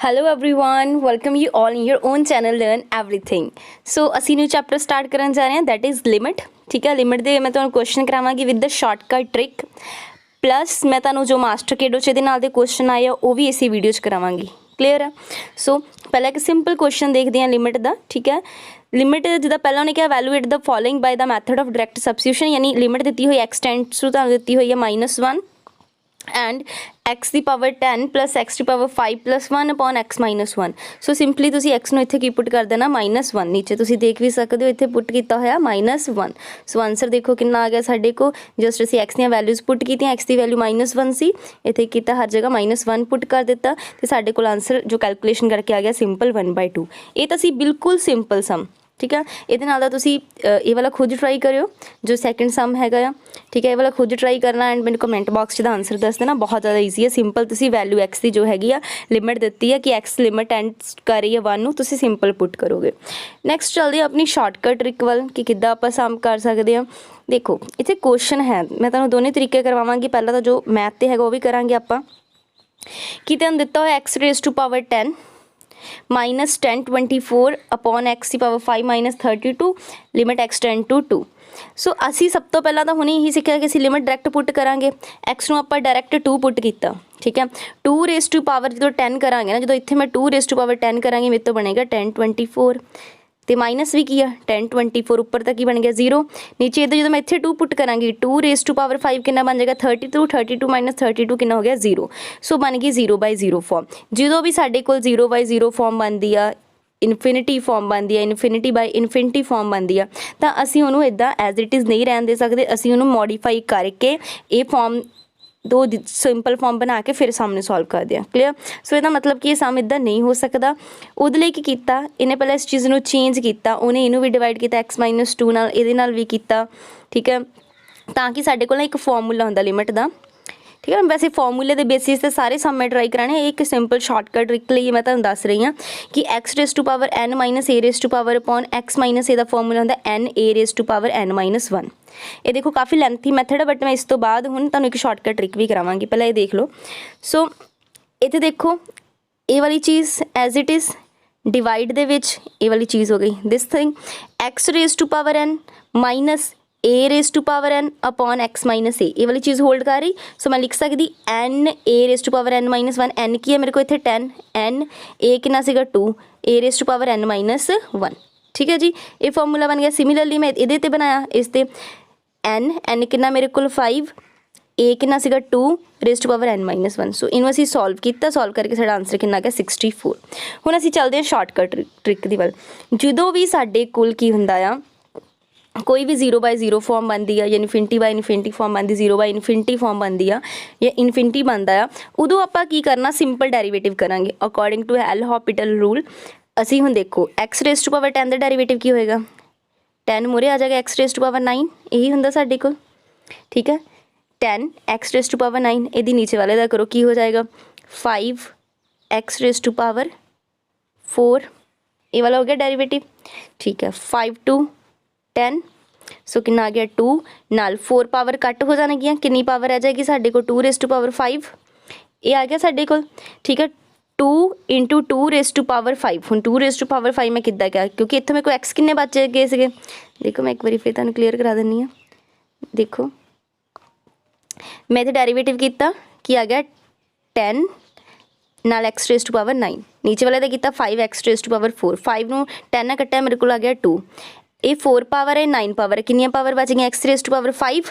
Hello everyone, welcome you all in your own channel Learn Everything. So ਅਸੀਂ new chapter start ਕਰਨ ਜਾ ਰਹੇ ਹਾਂ that is limit. ਠੀਕ ਹੈ, ਲਿਮਿਟ ਦੇ ਮੈਂ ਤੁਹਾਨੂੰ ਕੁਐਸਚਨ ਕਰਾਵਾਂਗੀ with the shortcut trick plus ਮੈਂ ਤੁਹਾਨੂੰ ਜੋ ਮਾਸਟਰ ਕੇਡੋ ਚ ਇਹਦੇ ਨਾਲ ਦੇ ਕੁਐਸਚਨ ਆਏ ਆ ਉਹ ਵੀ ਇਸੇ ਵੀਡੀਓ 'ਚ ਕਰਾਵਾਂਗੀ। ਕਲੀਅਰ ਹੈ। ਸੋ ਪਹਿਲਾਂ ਇੱਕ ਸਿੰਪਲ ਕੁਐਸਚਨ ਦੇਖਦੇ ਹਾਂ ਲਿਮਿਟ ਦਾ। ਠੀਕ ਹੈ, ਲਿਮਿਟ ਜਿੱਦਾਂ ਪਹਿਲਾਂ ਉਹਨੇ ਕਿਹਾ evaluate the following by the method of direct substitution, ਯਾਨੀ ਲਿਮਿਟ ਦਿੱਤੀ ਹੋਈ x ਟੈਂਡਸ ਟੂ ਤੁਹਾਨੂੰ ਦਿੱਤੀ ਹੋਈ ਹੈ -1 and x the power 10 plus x the power 5 plus 1 upon x minus 1। So simply ਤੁਸੀਂ x ਨੂੰ ਇੱਥੇ ਕੀ ਪੁੱਟ ਕਰ ਦੇਣਾ -1। ਨੀਚੇ ਤੁਸੀਂ ਦੇਖ ਵੀ ਸਕਦੇ ਹੋ ਇੱਥੇ ਪੁੱਟ ਕੀਤਾ ਹੋਇਆ -1। ਸੋ ਆਨਸਰ ਦੇਖੋ ਕਿੰਨਾ ਆ ਗਿਆ ਸਾਡੇ ਕੋਲ। ਜਸਟ ਅਸੀਂ x ਦੀਆਂ ਵੈਲਿਊਜ਼ ਪੁੱਟ ਕੀਤੀਆਂ, x ਦੀ ਵੈਲਿਊ -1 ਸੀ, ਇੱਥੇ ਕੀਤਾ ਹਰ ਜਗ੍ਹਾ -1 ਪੁੱਟ ਕਰ ਦਿੱਤਾ ਤੇ ਸਾਡੇ ਕੋਲ ਆਨਸਰ ਜੋ ਕੈਲਕੂਲੇਸ਼ਨ ਕਰਕੇ ਆ ਗਿਆ ਸਿੰਪਲ 1/2। ਇਹ ਤਾਂ ਸੀ ਬਿਲਕੁਲ ਸਿੰਪਲ ਸਮ। ठीक है, ये ये वाला खुद ट्राई करो जो सैकेंड सम हैगा। ठीक है, ये वाला खुद ट्राई करना एंड मैंने कमेंट बॉक्स च आंसर दस देना। बहुत ज़्यादा ईजी है, सिंपल तुसी वैल्यू एक्स की जो हैगी लिमिट दी है कि एक्स लिमिट एंड कर रही है 1 तुसी सिंपल पुट करोगे। नैक्सट चलते हैं अपनी शॉर्टकट ट्रिक वाल कि किद्दां आपां सम कर सकते हैं। देखो इत्थे क्वेश्चन है, मैं तुहानूं दोनों तरीके करवावांगी। पहला तो जो मैथ ते हैगा वो भी करांगे आपां कि तुहानूं दित्ता होया x raise to power 10 -10 24 upon x की power 5 -32 limit x tend to 2। So असी सब तो पहला तो हुणे ही सीखिया कि असी लिमिट डायरैक्ट पुट करांगे। एक्स नूं आपां डायरैक्ट 2 पुट कीता। ठीक है, 2 रेज़ टू पावर जो 10 करांगे ना, जो इत्थे मैं 2 रेज़ टू पावर 10 करांगी मेरे तो बनेगा 10 24 तो माइनस भी की है 10 24 उपर तक ही बन गया 0। नीचे इधर जो मैं इतने 2 पुट करांगी 2 रेज़ टू पावर 5 कितना बन जाएगा 32 32 -32 कितना हो गया 0। सो बन गई 0/0 फॉर्म। जो भी साढ़े को 0/0 फॉर्म बनती है, इनफिनिटी फॉर्म बनती है, इनफिनिटी बाय इनफिनिटी फॉर्म बनती है, तो असी उन्होंने इदा एज इट इज़ नहीं रहन दे सकते। असी उन्होंने मॉडिफाई करके ये फॉर्म दो सिंपल फॉर्म बना के फिर सामने सॉल्व कर दिया। क्लीयर। सो इसका मतलब कि ये सम इदा नहीं हो सकता। उहदे लई की कीता, इन्हें पहले इस चीज़ को चेंज किया, उन्हें इनू भी डिवाइड किया x -2 नाल, इहदे नाल भी किया। ठीक है, ताकि साडे कोल एक फॉर्मूला हुंदा लिमिट दा। ठीक है, वैसे फॉर्मूले के बेसिस से सारे सम मैं ट्राई कराने। एक सिंपल शॉर्टकट ट्रिक लिए मैं तुहानूं दस रही हाँ कि X raise to power n - a raise to power upon x - a का फॉर्मूला होंदा n a raise to power n - 1। ये देखो काफ़ी लेंथी मैथड है, बट मैं इस तो बाद हुण तुहानूं एक शॉर्टकट ट्रिक भी करावांगी। पहले ये देख लो। सो इत्थे देखो ये वाली चीज़ एज इट इज़ डिवाइड दे विच ये वाली चीज़ हो गई this thing X raise to power n minus a raise to power n upon x - a, ये वाली चीज़ होल्ड कर रही। सो मैं लिख सकती n a raise to power n - 1। n की है मेरे को इतने 10, n a कितना सीगा 2 a raise to power n - 1। ठीक है जी, ये फॉर्मूला बन गया। सिमिलरली मैं इहदे ते बनाया इस ते n कितना मेरे को 5 a कितना सीगा 2 रेज़ टू पावर n - 1। सो इनू असीं सॉल्व किया, सॉल्व करके साडा आंसर कितना आ गया 64। हुण असीं चलदे हां शॉर्टकट ट्रिक दी वल। जदों भी साडे कोल की हुंदा आ कोई भी 0/0 फॉर्म बनती है या इनफिनिटी बाय इनफिनिटी फॉर्म बनती, 0/इनफिनिटी फॉर्म बनती है या इनफिनिटी बनता है, उदों आपां की करना सिंपल डेरीवेटिव करांगे according to L hospital rule. असी हुण देखो एक्स रेज़ टू पावर 10 का डेरीवेटिव की होएगा 10 मूरे आ जाएगा एक्स रेज़ टू पावर 9, यही हुंदा साडे कोल। ठीक है, 10 एक्स रेज़ टू पावर 9, यदि नीचे वाले का करो की हो जाएगा 5 एक्स रेज़ टू पावर 4, ये वाला हो गया डेरीवेटिव। ठीक है, 5 to 10 सो कितना आ गया 2 नाल 4 पावर कट हो जाएगी, कितनी पावर आ जाएगी साडे को 2 रेज़ टू पावर 5, ये आ गया साडे को। ठीक है, 2 × 2 रेज़ टू पावर 5। हुण 2 रेज़ टू पावर 5 मैं किद्दां क्या, क्योंकि इत्थे मेरे को एक्स किन्ने बच गए सीगे। देखो मैं एक बार फिर तुहानूं क्लीयर करा दिंदी हां। देखो मैं इत्थे डेरीवेटिव किया कि आ गया 10 नाल एक्स रेज़ टू पावर 9, नीचे वाले का किया 5 एक्स रेज़ टू पावर 4, 5 नूं 10 नाल कट्टिया मेरे को आ गया 2। ये 4 पावर है 9 पावर है, कितनी पावर बच गई X raise to power 5,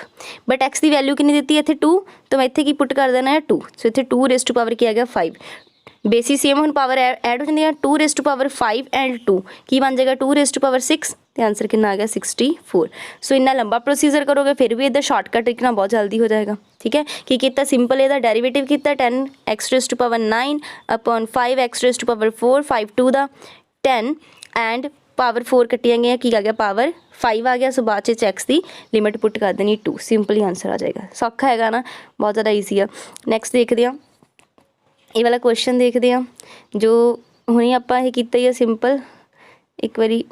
but X की वैल्यू कितनी दी है इतने 2, तो मैं इतने की पुट कर देना है 2। सो इतने 2 रेज़ टू पावर क्या आ गया 5। बेसिस सेम हम पावर ऐड हो जाती है 2 रेज़ टू पावर 5 एंड 2 की बन जाएगा 2 रेज़ टू पावर 6, तो आंसर कितना आ गया 64। सो इन्ना लंबा प्रोसीजर करोगे फिर भी इधर शॉर्टकट लिखना बहुत जल्दी हो जाएगा। ठीक है, कि कितना सिंपल इहदा डेरीवेटिव किया 10 X raise to power 9 upon 5 X raise to power 4, 5 2 दा 10 एंड पावर 4 कट्टिया गई की आ गया पावर 5 आ गया। सो बाद एक्स की लिमिट पुट कर देनी 2, सिंपल ही आंसर आ जाएगा। सौखा है ना, बहुत ज़्यादा ईजी है। नैक्सट देखते हैं ये वाला क्वेश्चन देखते हैं जो हुणे आपां ये कीता ही है सिंपल। एक बारी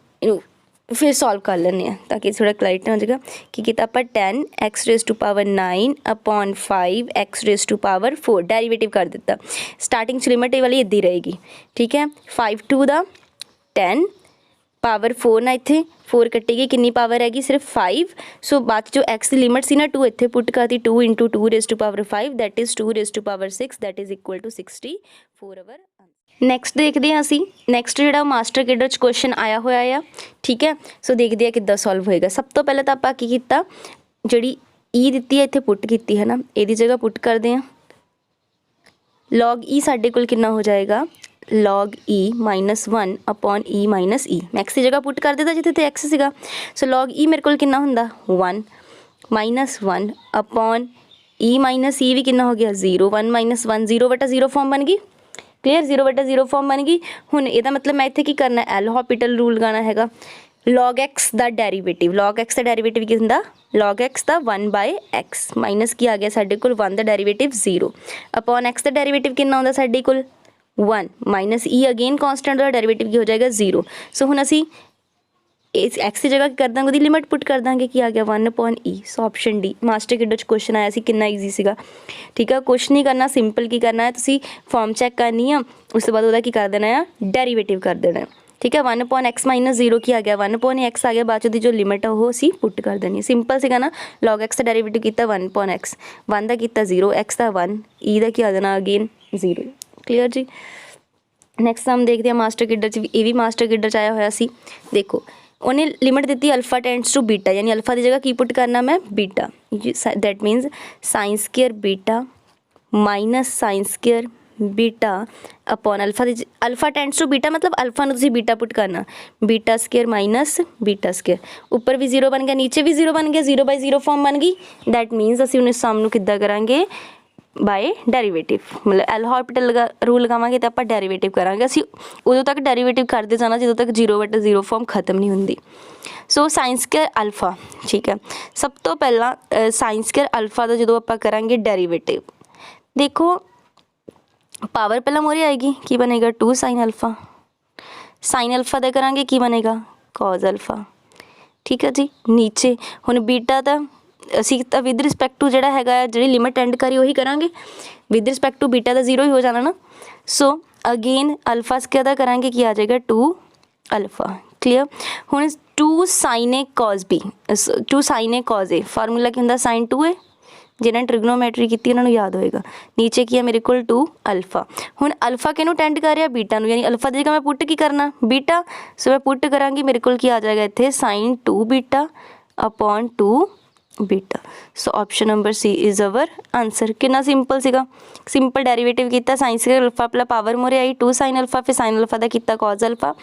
फिर सॉल्व कर लेंगे ताकि थोड़ा क्लैरिटी हो जाएगा कि कितना आप 10 X raise to power 9 upon 5 X raise to power 4 derivative कर दिता। स्टार्टिंग लिमिट वाली इद्दी रहेगी, ठीक है। 5 टू द 10 पावर 4 ना इत्थे 4 कट्टेगी, कितनी पावर हैगी सिर्फ 5। सो बाद जो एक्स की लिमिट सी ना 2 इत्थे पुट करती 2 into 2 raise to power 5 that is 2 raise to power 6 that is equal to 64 अवर। नैक्सट देखते हैं असी नैक्सट जो मास्टर किडर च क्वेश्चन आया होया आ, ठीक है। सो देखते हैं किद्दां सॉल्व होएगा। सब तो पहले तो आपां की कीता जिहड़ी ई दित्ती है इत्थे पुट कीती है ना, इहदी जगह पुट करते हैं। लॉग ई साडे कोल कितना हो जाएगा, लॉग ई -1 अपॉन ई माइनस ई। मैं एक्स की जगह पुट कर देता जिथे एक्स सीगा। सो लॉग ई मेरे कोल कितना हुंदा 1 -1 अपॉन ई माइनस ई भी कितना हो गया 0 1 -1 0/0 फॉर्म बन गई। क्लीयर 0/0 फॉर्म बन गई। हुण इहदा मतलब मैं इत्थे की करना एल हॉपिटल रूल लगाना हैगा। लॉग एक्स दा डेरीवेटिव, लॉग एक्स दा डेरीवेटिव की हुंदा लॉग एक्स दा 1/x माइनस की आ गया साडे कोल 1 दा डेरीवेटिव 0 अपॉन एक्स दा डेरीवेटिव कितना हुंदा साडे कोल 1 माइनस ई अगेन कॉन्स्टेंट दा डेरीवेटिव की हो जाएगा 0। सो हुण असी इस एक्स की जगह कर देंगे उसकी लिमिट पुट कर देंगे कि आ गया 1/e। सो ऑप्शन डी मास्टर किडर च क्वेश्चन आया सी, कितना ईजी सीगा, ठीक है। कुछ नहीं करना, सिंपल की करना है तुसी फॉर्म चैक करनी है, उसके बाद वह की कर देना है डेरीवेटिव कर देना है, ठीक है। 1/x -0 की आ गया 1/x आ गया, बाद की जो लिमिट है वो असी पुट कर देनी। सिंपल सीगा ना, लॉग एक्स का डेरीवेटिव किया 1/x 1 का किया 0 x का 1 ई का क्या देना अगेन 0। क्लीयर जी। नैक्सट हम देखते हैं मास्टर किडर च, ये भी मास्टर किडर च आया होया सी। देखो उन्हें लिमिट दी अल्फा टेंड्स टू बीटा, यानी अल्फा की जगह की पुट करना मैं beta, that means sine square beta minus sine square beta upon alpha tends to beta मतलब अल्फा नूं तुसीं बीटा पुट करना, beta square minus beta square. ऊपर भी 0 बन गया, नीचे भी 0 बन गया, 0/0 फॉर्म बन गई। दैट मीनस असीं उन्हें सम नूं किद्दां करांगे बाय डेरीवेटिव, मतलब एल हॉपिटल रूल लगावांगे तो आप डेरीवेटिव करांगे। असीं उदों तक डेरीवेटिव करते जाना ਜਦੋਂ तक 0/0 फॉर्म खत्म नहीं होंदी। सो साइन स्केयर अल्फा, ठीक है। सब तो पहला साइन स्केयर अल्फा का जो आप करांगे डेरीवेटिव, देखो पावर पहला मोरे आएगी की बनेगा 2 साइन अल्फा, साइन अल्फा का करांगे की बनेगा कॉज अल्फा, ठीक है जी। नीचे हुण बीटा का ਅਸੀਂ ਤਾਂ ਵਿਦ ਰਿਸਪੈਕਟ ਟੂ ਜਿਹੜਾ ਹੈਗਾ ਜਿਹੜੀ ਲਿਮਿਟ ਐਂਡ ਕਰੀ ਉਹੀ ਕਰਾਂਗੇ, ਵਿਦ ਰਿਸਪੈਕਟ ਟੂ ਬੀਟਾ ਦਾ 0 ਹੀ ਹੋ ਜਾਣਾ ਨਾ। ਸੋ ਅਗੇਨ ਅਲਫਾ ਸਕੇਅਰ ਦਾ ਕਰਾਂਗੇ ਕੀ ਆ ਜਾਏਗਾ 2 ਅਲਫਾ। ਕਲੀਅਰ। ਹੁਣ 2 ਸਾਈਨ ਏ ਕੌਜ਼ ਬੀ, 2 ਸਾਈਨ ਏ ਕੌਜ਼ ਏ, ਫਾਰਮੂਲਾ ਕੀ ਹੁੰਦਾ ਸਾਈਨ 2 ਏ, जिन्हें ट्रिग्नोमैट्री की उन्होंने याद होएगा। नीचे की है मेरे को 2 अल्फा। हुण अल्फा किनू टेंड कर रहा बीटा नूं, यानी अल्फा की जगह मैं पुट की करना बीटा। सो मैं पुट करांगी मेरे को की आ जाएगा इत्थे sine 2 beta upon 2 beta. So option number C is our answer. कितना सिंपल सीगा, सिंपल डेरीवेटिव किया sine square alpha plus power मोरे आई 2 साइन अल्फा, फिर साइन अल्फा का किया कॉज अल्फा।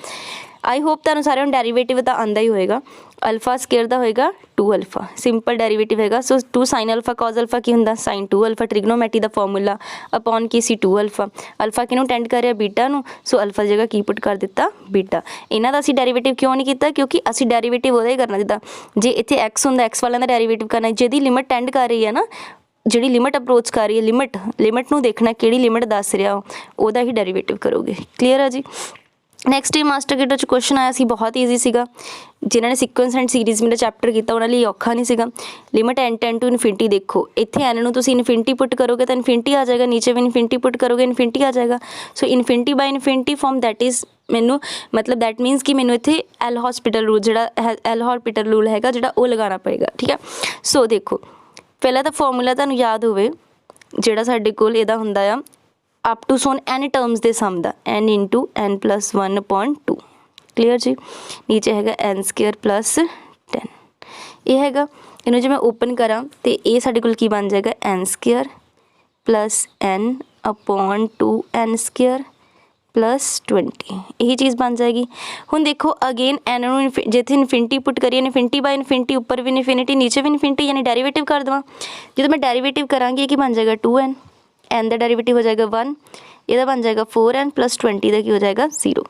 आई होप तुहानूं सारिਆਂ ਨੂੰ डेरीवेटिव तो आंदा ही होएगा। अल्फा स्केयर का होएगा 2 अल्फा, सिंपल डेरीवेटिव हैगा। सो 2 साइन अल्फा कॉज अल्फा की हुंदा साइन 2 अल्फा, ट्रिग्नोमैट्री का फॉर्मूला अपॉन की सी 2 अल्फा। अल्फा किनूं टेंड कर रहा बीटा नूं, सो अल्फा की जगह की पुट कर दिता बीटा। इन्हां दा असीं डेरीवेटिव क्यों नहीं किया, क्योंकि असीं डेरीवेटिव उहदा ही करना जिद्दां जे इत्थे एक्स हुंदा एक्स वालिਆਂ ਦਾ डेरीवेटिव करना, जिहदी लिमिट टेंड कर रही है ना, ਜਿਹੜੀ लिमिट अप्रोच कर रही है, लिमिट ਨੂੰ देखना ਕਿਹੜੀ लिमिट दस रहा ਉਹਦਾ ही डेरीवेटिव करोगे। क्लीयर है जी। नैक्सट मास्टर किडर च क्वेश्चन आया सी, बहुत ईजी सीगा। जिन्होंने सीक्वेंस एंड सीरीज़ मेरा चैप्टर किया उन्होंने औखा नहीं सीगा। Limit n tend to infinity, देखो इत्थे एन नूं तुसीं इनफिनिटी पुट करोगे तो इनफिनिटी आ जाएगा, नीचे भी इनफिनिटी पुट करोगे इनफिनिटी आ जाएगा। So infinity by infinity form that is मैनू मतलब दैट मीनस कि मैनू इत्थे एल हॉस्पिटल रूल जिहड़ा एल हॉस्पिटल रूल हैगा जिहड़ा वो लगाना पएगा, ठीक है। सो देखो पहला तो फॉर्मूला तुहानूं याद होवे जिहड़ा साडे कोल इहदा हुंदा आ अप टू सोन एन टर्म्स के सम का n into n plus 1/2। Clear जी। नीचे हैगा एन स्केयर प्लस 10 ये हैगा। इन्हों जो मैं ओपन करा तो ये साडे कोल की बन जाएगा n square plus n upon 2 n square plus 20, यही चीज़ बन जाएगी। हुण देखो अगेन एन जिथे इनफिनिटी पुट करिए इनफिनिटी बाय इनफिनिटी, ऊपर भी इनफिनिटी नीचे भी इनफिनिटी, यानी डेरीवेटिव कर देवां। जो मैं डेरीवेटिव करांगी कि बन जाएगा 2n, एन का डेरीवेटिव हो जाएगा 1, यदा बन जाएगा 4n प्लस 20 का की हो जाएगा 0।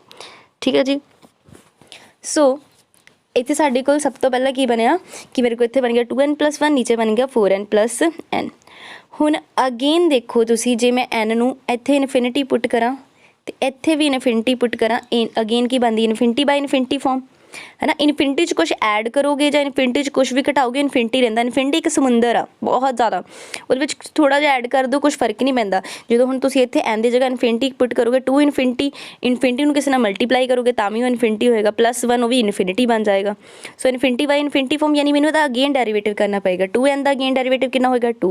ठीक है जी। सो इत्थे साडे कोल सब तो पहला की बनया कि मेरे को इत्थे बन गया 2n प्लस 1, नीचे बन गया 4n प्लस n। हुण अगेन देखो तुसी जे मैं n नूं इत्थे इनफिनिटी पुट करा तो इत्थे भी इनफिनिटी पुट करा, अगेन की बनती इनफिनिटी बाय इनफिनिटी फॉर्म। है ना। इनफिनिटी च कुछ ऐड करोगे ਜਾਂ इनफिनिटी च कुछ भी घटाओगे इनफिनिटी ਰਹਿੰਦਾ। ਇਨਫਿਨਿਟੀ ਇੱਕ ਸਮੁੰਦਰ ਆ ਬਹੁਤ ਜ਼ਿਆਦਾ, ਉਹਦੇ ਵਿੱਚ ਥੋੜ੍ਹਾ ਜਿਹਾ ਐਡ ਕਰ ਦਿਓ ਕੁਛ ਫਰਕ ਨਹੀਂ ਪੈਂਦਾ। ਜਦੋਂ ਹੁਣ ਤੁਸੀਂ ਇੱਥੇ ਐਨ ਦੀ ਜਗ੍ਹਾ ਇਨਫਿਨਿਟੀ ਪੁੱਟ ਕਰੋਗੇ ਟੂ ਇਨਫਿਨਿਟੀ, ਇਨਫਿਨਿਟੀ ਨੂੰ ਕਿਸੇ ਨਾਲ ਮਲਟੀਪਲਾਈ ਕਰੋਗੇ ਤਾਂ ਵੀ ਉਹ ਇਨਫਿਨਿਟੀ ਹੋਏਗਾ, +1 ਉਹ ਵੀ ਇਨਫਿਨਿਟੀ ਬਣ ਜਾਏਗਾ। ਸੋ ਇਨਫਿਨਿਟੀ ਬਾਈ ਇਨਫਿਨਿਟੀ ਫॉर्म यानी ਮੈਨੂੰ ਇਹਦਾ ਅਗੇਨ ਡੈਰੀਵੇਟਿਵ ਕਰਨਾ ਪਏਗਾ। 2n ਦਾ ਅਗੇਨ ਡੈਰੀਵੇਟਿਵ ਕਿੰਨਾ ਹੋਏਗਾ 2,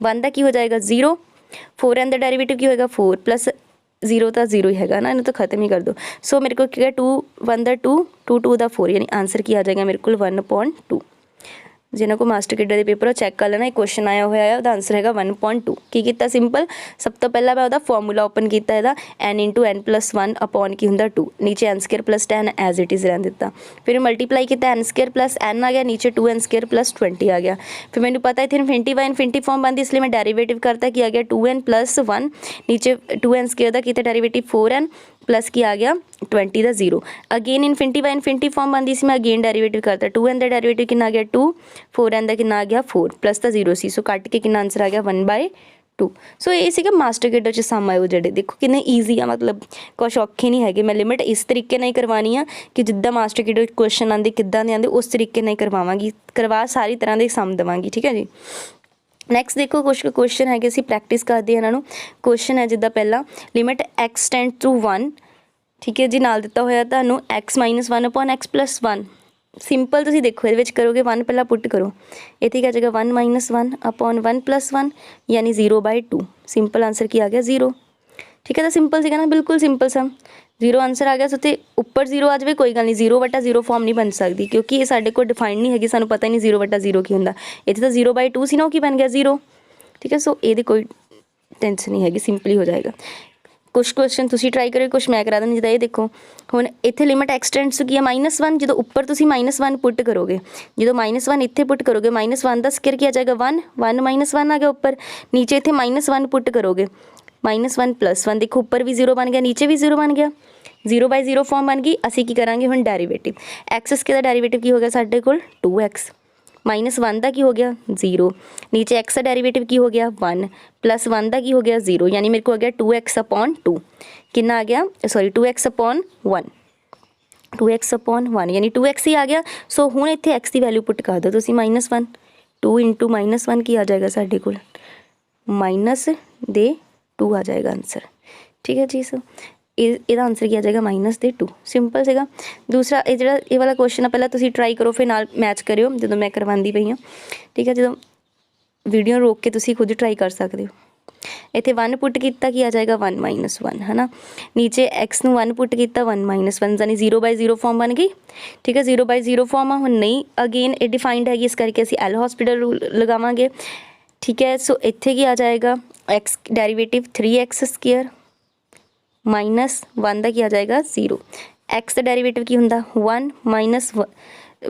1 ਦਾ ਕੀ ਹੋ ਜਾਏਗਾ 0, 4n ਦਾ ਡੈਰੀਵੇਟਿਵ ਕੀ ਹੋਏਗਾ 4 प्लस 0 ਤਾਂ 0 ਹੀ ਹੈਗਾ ਨਾ, ਇਹਨੂੰ ਤਾਂ ਖਤਮ ਹੀ ਕਰ ਦਿਓ। ਸੋ ਮੇਰੇ ਕੋਲ ਕੀ ਹੈ 2 1 ਦਾ 2, 2 2 ਦਾ 4 यानी आंसर ਕੀ ਆ ਜਾਏਗਾ ਮੇਰੇ ਕੋਲ 1/2। ਜਿਹਨਾਂ ਕੋਲ ਮਾਸਟਰ ਕਿਡਰ ਦੇ ਪੇਪਰ ਉਹ ਚੈੱਕ ਕਰ ਲੈਣਾ, ਇਹ ਕੁਐਸਚਨ ਆਇਆ ਹੋਇਆ ਹੈ, ਉਹਦਾ ਆਂਸਰ ਹੈਗਾ 1/2। ਕੀ ਕੀਤਾ ਸਿੰਪਲ, ਸਭ ਤੋਂ ਪਹਿਲਾਂ ਮੈਂ ਉਹਦਾ ਫਾਰਮੂਲਾ ਓਪਨ ਕੀਤਾ ਇਹਦਾ n × n+1 ਅਪੋਨ ਕੀ ਹੁੰਦਾ 2, ਨੀਚੇ n² + 10 ਐਜ਼ ਇਟ ਇਜ਼ ਰਹਿਣ ਦਿੱਤਾ। ਫਿਰ ਮਲਟੀਪਲਾਈ ਕੀਤਾ n² + n ਆ ਗਿਆ, ਨੀਚੇ 2n² + 20 ਆ ਗਿਆ। ਫਿਰ ਮੈਨੂੰ ਪਤਾ ਇੱਥੇ ਇਨਫਿਨਿਟੀ ਬਾਈ ਇਨਫਿਨਿਟੀ ਫਾਰਮ ਬਣਦੀ, ਇਸ ਲਈ ਮੈਂ ਡੈਰੀਵੇਟਿਵ ਕਰਤਾ ਕੀ ਆ ਗਿਆ 2n + 1, ਨੀਚੇ 2n² ਦਾ ਕੀਤਾ ਡੈਰੀਵੇਟਿਵ 4n प्लस की आ गया 20 ਦਾ 0। Again infinity by infinity form बनती सी, मैं अगेन डेरिवेटिव करता 2n ਦਾ डेरिवेटिव कितना आ गया 2, 4n ਦਾ कितना आ गया 4, प्लस ਦਾ 0 ਸੀ, सो ਕੱਟ ਕੇ कितना आंसर आ गया 1/2। सो ये सीगा मास्टर किडर च सम आए ਜਿਹੜੇ देखो कितने ईजी आ, मतलब कुछ औखे नहीं हैगे। मैं लिमिट इस तरीके ਨਾਲ करवानी आ कि जिद्दां मास्टर किडर क्वेश्चन आंदे किद्दां दे आंदे उस तरीके ਨਾਲ करवावांगी, करवा सारी तरह ਦੇ सम देवांगी, ठीक है जी। ਨੈਕਸਟ ਦੇਖੋ ਕੁਛ ਕੁਐਸਚਨ ਹੈਗੇ, ਅਸੀਂ ਪ੍ਰੈਕਟਿਸ ਕਰਦੇ ਇਹਨਾਂ ਨੂੰ। ਕੁਐਸਚਨ ਹੈ ਜਿੱਦਾਂ ਪਹਿਲਾਂ ਲਿਮਿਟ x ਟੈਂਡ ਟੂ 1, ਠੀਕ ਹੈ ਜੀ, ਨਾਲ ਦਿੱਤਾ ਹੋਇਆ ਤੁਹਾਨੂੰ x - 1 ਅਪੋਨ x + 1। ਸਿੰਪਲ ਤੁਸੀਂ ਦੇਖੋ ਇਹਦੇ ਵਿੱਚ ਕਰੋਗੇ 1 ਪਹਿਲਾਂ ਪੁੱਟ ਕਰੋ, ਇੱਥੇ ਕੀ ਜਗ੍ਹਾ 1 - 1 ਅਪੋਨ 1 + 1 यानी 0/2। ਸਿੰਪਲ ਆਂਸਰ ਕੀ ਆ ਗਿਆ 0, ਠੀਕ ਹੈ। ਤਾਂ ਸਿੰਪਲ ਸੀਗਾ ਨਾ, ਬਿਲਕੁਲ ਸਿੰਪਲ ਸਮ, 0 ਆਂਸਰ ਆ ਗਿਆ। ਸੋ ਤੇ ਉੱਪਰ 0 ਆ ਜਾਵੇ ਕੋਈ ਗੱਲ ਨਹੀਂ, 0/0 ਫਾਰਮ ਨਹੀਂ ਬਣ ਸਕਦੀ ਕਿਉਂਕਿ ਇਹ ਸਾਡੇ ਕੋਲ ਡਿਫਾਈਨ ਨਹੀਂ ਹੈਗੀ, ਸਾਨੂੰ ਪਤਾ ਹੀ ਨਹੀਂ 0/0 ਕੀ ਹੁੰਦਾ। ਇੱਥੇ ਤਾਂ 0/2 ਸੀ ਨਾ, ਉਹ ਕੀ ਬਣ ਗਿਆ 0, ਠੀਕ ਹੈ। ਸੋ ਇਹਦੀ ਕੋਈ ਟੈਨਸ਼ਨ ਨਹੀਂ ਹੈਗੀ, ਸਿੰਪਲੀ ਹੋ ਜਾਏਗਾ। ਕੁਛ ਕੁਐਸਚਨ ਤੁਸੀਂ ਟਰਾਈ ਕਰਿਓ, ਕੁਛ ਮੈਂ ਕਰਾ ਦਿੰਦੀ। ਜਿੱਦਾਂ ਇਹ ਦੇਖੋ ਹੁਣ ਇੱਥੇ ਲਿਮਿਟ x ਟੈਂਡਸ ਟੂ ਕੀ ਹੈ -1, ਜਦੋਂ ਉੱਪਰ ਤੁਸੀਂ -1 ਪੁੱਟ ਕਰੋਗੇ, ਜਦੋਂ -1 ਇੱਥੇ ਪੁੱਟ ਕਰੋਗੇ -1 ਦਾ ਸਕੁਅਰ ਕੀ ਆ ਜਾਏਗਾ 1, 1 - 1 ਆ ਗਿਆ ਉੱਪਰ, ਨੀਚੇ ਇੱਥੇ -1 ਪੁੱਟ ਕਰੋਗੇ -1 + 1, ਦੇਖੋ ਉੱਪਰ ਵੀ 0 ਬਣ ਗਿਆ, ਨੀਚੇ ਵੀ 0 ਬਣ ਗਿਆ, 0/0 ਫਾਰਮ ਬਣ ਗਈ। ਅਸੀਂ ਕੀ ਕਰਾਂਗੇ ਹੁਣ ਡੈਰੀਵੇਟਿਵ, x ਸਕੁਅਰ ਦਾ ਡੈਰੀਵੇਟਿਵ ਕੀ ਹੋ ਗਿਆ ਸਾਡੇ ਕੋਲ 2x, -1 ਦਾ ਕੀ ਹੋ ਗਿਆ 0, ਨੀਚੇ x ਦਾ ਡੈਰੀਵੇਟਿਵ ਕੀ ਹੋ ਗਿਆ 1, + 1 ਦਾ ਕੀ ਹੋ ਗਿਆ 0, यानी ਮੇਰੇ ਕੋਲ ਆ ਗਿਆ 2x/2। ਕਿੰਨਾ ਆ ਗਿਆ, ਸੌਰੀ 2x/1, 2x/1 यानी 2x ਹੀ ਆ ਗਿਆ। ਸੋ ਹੁਣ ਇੱਥੇ x ਦੀ ਵੈਲਿਊ ਪੁੱਟ ਕਰ ਦਿਓ ਤੁਸੀਂ -1, 2 × -1 ਕੀ ਆ ਜਾਏਗਾ ਸਾਡੇ ਕੋਲ -2 ਆ ਜਾਏਗਾ ਆਂਸਰ, ਠੀਕ ਹੈ ਜੀ। ਸੋ ਇਹਦਾ ਆਂਸਰ ਕੀ ਆ ਜਾਏਗਾ -2, ਸਿੰਪਲ ਸੀਗਾ। ਦੂਸਰਾ ਇਹ ਜਿਹੜਾ ਇਹ ਵਾਲਾ ਕੁਐਸਚਨ ਆ ਪਹਿਲਾਂ ਤੁਸੀਂ ਟਰਾਈ ਕਰੋ, ਫਿਰ ਨਾਲ ਮੈਚ ਕਰਿਓ ਜਦੋਂ ਮੈਂ ਕਰਵਾਉਂਦੀ ਪਈ ਹਾਂ, ਠੀਕ ਹੈ। ਜਦੋਂ ਵੀਡੀਓ ਰੋਕ ਕੇ ਤੁਸੀਂ ਖੁਦ ਟਰਾਈ ਕਰ ਸਕਦੇ ਹੋ। ਇੱਥੇ 1 ਪੁੱਟ ਕੀਤਾ ਕੀ ਆ ਜਾਏਗਾ 1 - 1, ਹੈ ਨਾ। ਨੀਚੇ x ਨੂੰ 1 ਪੁੱਟ ਕੀਤਾ 1 - 1 ਯਾਨੀ 0/0 ਫਾਰਮ ਬਣ ਗਈ, ਠੀਕ ਹੈ। 0/0 ਫਾਰਮ ਆ ਹੁਣ ਨਹੀਂ, ਅਗੇਨ ਇਹ ਡਿਫਾਈਨਡ ਹੈਗੀ, ਇਸ ਕਰਕੇ ਅਸੀਂ ਐਲ ਹੌਸਪੀਟਲ ਰੂਲ ਲਗਾਵਾਂਗੇ, ਠੀਕ ਹੈ। ਸੋ ਇੱਥੇ ਕੀ ਆ ਜਾਏਗਾ x ਡੈਰੀਵੇਟਿਵ 3x² -1 ਦਾ ਕੀ ਆ ਜਾਏਗਾ 0, x ਦਾ ਡੈਰੀਵੇਟਿਵ ਕੀ ਹੁੰਦਾ 1 -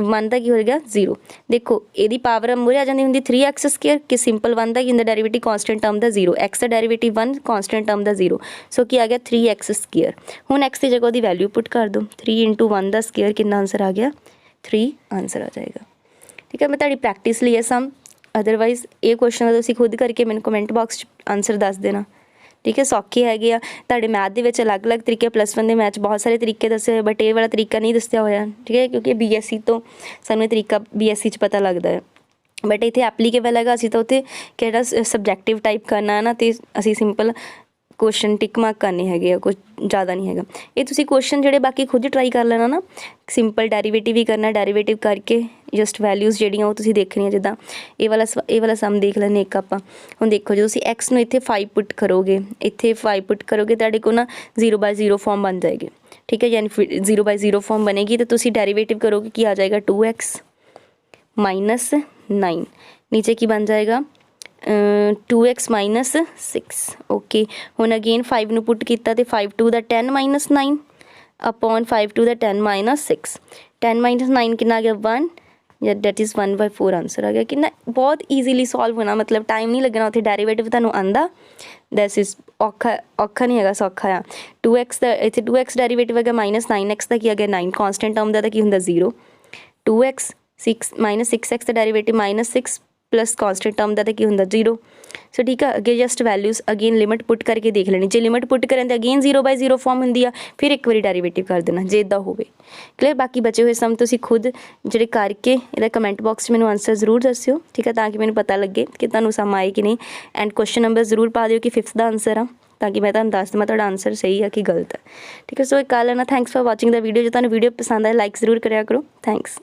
1 ਦਾ ਕੀ ਹੋਏਗਾ 0। ਦੇਖੋ ਇਹਦੀ ਪਾਵਰ ਮੂਹਰੇ ਆ ਜਾਂਦੀ ਹੁੰਦੀ 3x² ਕਿ ਸਿੰਪਲ 1 ਦਾ ਕੀ ਹੁੰਦਾ ਡੈਰੀਵੇਟਿਵ ਕਾਂਸਟੈਂਟ ਟਰਮ ਦਾ 0, x ਦਾ ਡੈਰੀਵੇਟਿਵ 1 ਕਾਂਸਟੈਂਟ ਟਰਮ ਦਾ 0। ਸੋ ਕੀ ਆ ਗਿਆ 3x²। ਹੁਣ x ਦੀ ਜਗ੍ਹਾ ਉਹਦੀ ਵੈਲਿਊ ਪੁੱਟ ਕਰ ਦਿਓ, 3 × 1 ਦਾ ਸਕੁਅਰ ਕਿੰਨਾ ਆਂਸਰ ਆ ਗਿਆ 3 ਆਂਸਰ ਆ ਜਾਏਗਾ, ਠੀਕ ਹੈ। ਮੈਂ ਤੁਹਾਡੀ ਪ੍ਰੈਕਟਿਸ ਲਈ ਹੈ ਸਮ, ਅਦਰਵਾਈਜ਼ ਇਹ ਕੁਐਸਚਨ ਦਾ ਤੁਸੀਂ ਖੁਦ ਕਰਕੇ ਮੈਨੂੰ ਕਮੈਂਟ ਬਾਕਸ 'ਚ ਆਂਸਰ ਦੱਸ ਦੇਣਾ, ਠੀਕ ਹੈ। ਸੌਖੇ ਹੈਗੇ ਆ, ਤੁਹਾਡੇ ਮੈਥ ਦੇ ਵਿੱਚ ਅਲੱਗ-ਅਲੱਗ ਤਰੀਕੇ, +1 ਦੇ ਮੈਥ 'ਚ ਬਹੁਤ ਸਾਰੇ ਤਰੀਕੇ ਦੱਸੇ ਹੋਏ, ਬਟ ਇਹ ਵਾਲਾ ਤਰੀਕਾ ਨਹੀਂ ਦੱਸਿਆ ਹੋਇਆ, ਠੀਕ ਹੈ, ਕਿਉਂਕਿ BSc ਤੋਂ ਸਾਨੂੰ ਇਹ ਤਰੀਕਾ BSc 'ਚ ਪਤਾ ਲੱਗਦਾ ਹੈ, ਬਟ ਇੱਥੇ ਐਪਲੀਕੇਬਲ ਹੈਗਾ। ਅਸੀਂ ਤਾਂ ਉੱਥੇ ਕਿਹੜਾ ਸਬਜੈਕਟਿਵ ਟਾਈਪ ਕਰਨਾ ਹੈ ਨਾ, ਅਤੇ ਅਸੀਂ ਸਿੰਪਲ ਕੁਐਸਚਨ ਟਿਕ ਮਾਰਕ ਕਰਨੇ ਹੈਗੇ ਆ, ਕੁਝ ਜ਼ਿਆਦਾ ਨਹੀਂ ਹੈਗਾ। ਇਹ ਤੁਸੀਂ ਕੁਐਸਚਨ ਜਿਹੜੇ ਬਾਕੀ ਖੁਦ ਟਰਾਈ ਕਰ ਲੈਣਾ ਨਾ, ਸਿੰਪਲ ਡੈਰੀਵੇਟਿਵ ਵੀ ਕਰਨਾ, ਡੈਰੀਵੇਟਿਵ ਕਰਕੇ ਜਸਟ ਵੈਲਿਊਜ਼ ਜਿਹੜੀਆਂ ਉਹ ਤੁਸੀਂ ਦੇਖਣੀਆਂ। ਜਿੱਦਾਂ ਇਹ ਵਾਲਾ ਸਮ ਦੇਖ ਲੈਂਦੇ ਇੱਕ ਆਪਾਂ। ਹੁਣ ਦੇਖੋ ਜਦੋਂ ਤੁਸੀਂ x ਨੂੰ ਇੱਥੇ 5 ਪੁੱਟ ਕਰੋਗੇ, ਇੱਥੇ 5 ਪੁੱਟ ਕਰੋਗੇ, ਤੁਹਾਡੇ ਕੋਲ ਨਾ 0/0 ਫਾਰਮ ਬਣ ਜਾਏਗੀ, ਠੀਕ ਹੈ। ਯਾਨੀ 0/0 ਫਾਰਮ ਬਣੇਗੀ ਤਾਂ ਤੁਸੀਂ ਡੈਰੀਵੇਟਿਵ ਕਰੋਗੇ ਕੀ ਆ ਜਾਏਗਾ 2x - 9, ਨੀਚੇ ਕੀ ਬਣ ਜਾਏਗਾ 2x - 6, ਓਕੇ। ਹੁਣ ਅਗੇਨ 5 ਨੂੰ ਪੁੱਟ ਕੀਤਾ ਅਤੇ 5 2 ਦਾ 10 - 9 ਅਪੋਨ 5 2 ਦਾ 10 - 6, 10 - 9 ਕਿੰਨਾ ਆ ਗਿਆ 1, ਜਾਂ ਡੈਟ ਇਜ਼ 1/4 ਆਂਸਰ ਆ ਗਿਆ। ਕਿੰਨਾ ਬਹੁਤ ਈਜ਼ੀਲੀ ਸੋਲਵ ਹੋਣਾ, ਮਤਲਬ ਟਾਈਮ ਨਹੀਂ ਲੱਗਣਾ। ਉੱਥੇ ਡੈਰੀਵੇਟਿਵ ਤੁਹਾਨੂੰ ਆਉਂਦਾ, ਦੈਸ ਇਜ਼ ਔਖਾ ਨਹੀਂ ਹੈਗਾ, ਸੌਖਾ ਆ। 2x ਦਾ ਇੱਥੇ 2x ਡੈਰੀਵੇਟਿਵ ਹੈਗਾ -9x ਦਾ ਕੀ ਆ ਗਿਆ 9, ਕਾਂਸਟੈਂਟ ਟਰਮ ਦਾ ਤਾਂ ਕੀ ਹੁੰਦਾ 0, 2x - 6x ਦਾ ਡੈਰੀਵੇਟਿਵ -6 प्लस कॉन्स्टेंट टर्म का तो की होंगे 0। सो ठीक है, अगे just values again limit put करके देख लेनी, जो लिमिट पुट करें तो अगेन 0/0 फॉर्म होंगी आ, फिर एक बार डेरीवेटिव कर देना जे इदा हो। क्लियर, बाकी बचे हुए सम तुसीं खुद ਜਿਹੜੇ करके ਇਹਦਾ कमेंट बॉक्स 'ਚ ਮੈਨੂੰ आंसर ਜ਼ਰੂਰ ਦੱਸਿਓ, ठीक है, ताकि मैंने पता लगे कि ਤੁਹਾਨੂੰ सम आए कि नहीं। एंड क्वेश्चन नंबर ਜ਼ਰੂਰ पा दिओ कि 5th का आंसर आ, ताकि मैं ਤੁਹਾਨੂੰ ਦੱਸ ਦਵਾਂ ਤੁਹਾਡਾ ਆਨਸਰ ਸਹੀ ਹੈ ਕਿ ਗਲਤ ਹੈ। ठीक है, सो एक कर लेना। Thanks for watching the video. जो ਤੁਹਾਨੂੰ वीडियो पसंद आए लाइक ਜ਼ਰੂਰ ਕਰਿਆ ਕਰੋ। थैंक्स।